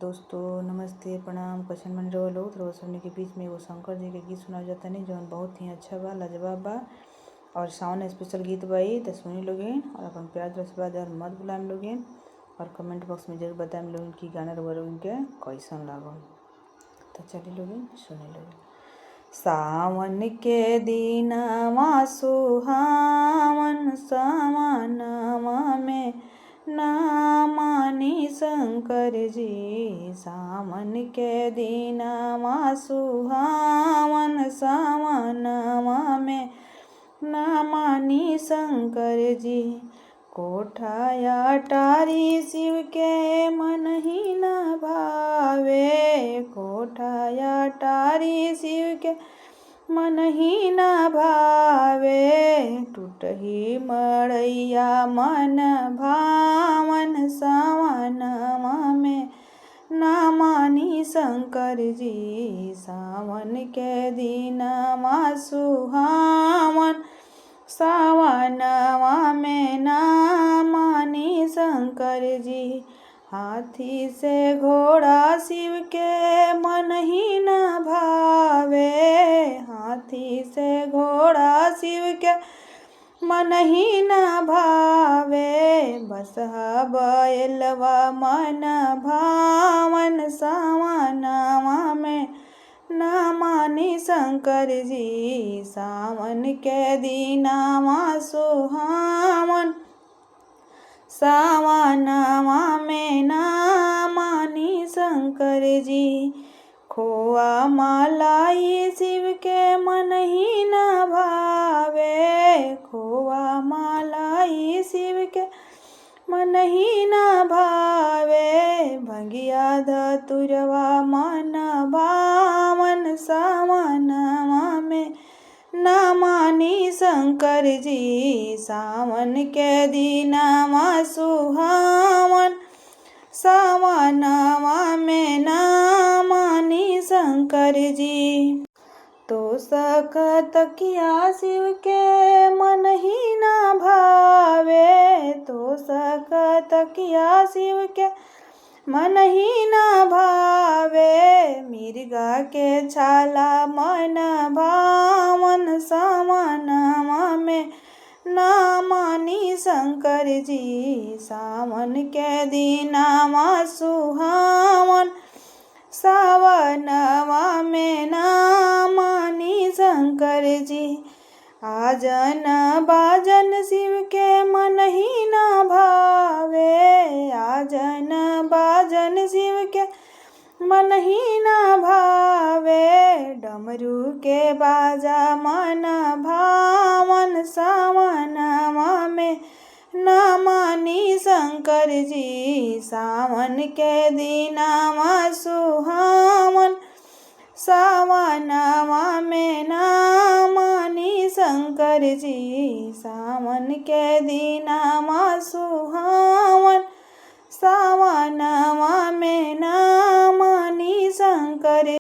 दोस्तों नमस्ते प्रणाम। क्वेश्चन मन रहो लोग रहो सबने के बीच में एगो शंकर जी के गीत सुना जाता नहीं जौन बहुत ही अच्छा बा, लाजवाब बा और सावन स्पेशल गीत बा। तो सुनी लोगिन और अपन प्यार आशीर्वाद और मत बुलाएम लोगिन और कमेंट बॉक्स में जरूर बताएम लोगिन कि गाना लोगिन के कैसन लागल। तो चलिए लोगिन सुने लोगिन। सावन के दिनवा सुहावन सावनवा में ना मानी शंकर जी। सावन के दिनवा सुहावन सावनवा में ना मानी शंकर जी। कोठाया टारी शिव के मन ही न भावे। कोठाया टारी शिव के मन ही न भावे। टूटही मड़ैया मन भावन सावनवा में ना मानी शंकर जी। सावन के दिनवा सुहावन सावनवा में ना मानी शंकर जी। हाथी से घोड़ा शिव के मन ही न भावे। हाथी से घोड़ा शिव के मन ही न भावे। बसहा बैलवा मन भावन सावनवा में ना मानी शंकर जी। सावन के दिनवा सुहावन सावनवा में ना मानी शंकर जी। खोआ मलाई शिव के मन ही न भावे। खोआ मलाई शिव के मन ही न भावे। भंगिया धतुरवा मन भावन सावनवा में ना मानी शंकर जी। सावन के दिनवा सुहावन सावनवा में ना मानी शंकर जी। तो सकतकिया शिव के मन ही न भावे। तो सकतकिया शिव के मन ही न भावे। मिर्गा के छाला मन भावन सावनवा में ना मानी शंकर जी। सावन के दिनवा सुहावन सावनवा में ना मानी शंकर जी। आजन बाजन शिव के मन ही न भावे। आजन बाजन शिव के मन ही न भावे। डमरू के बाजा मन भावन सावनवा में ना मानी शंकर जी। सावन के दिनवा सुहावन सावनवा में ना मानी शंकर जी। सावन के दिनवा सुहावन सावनवा में ना मानी शंकर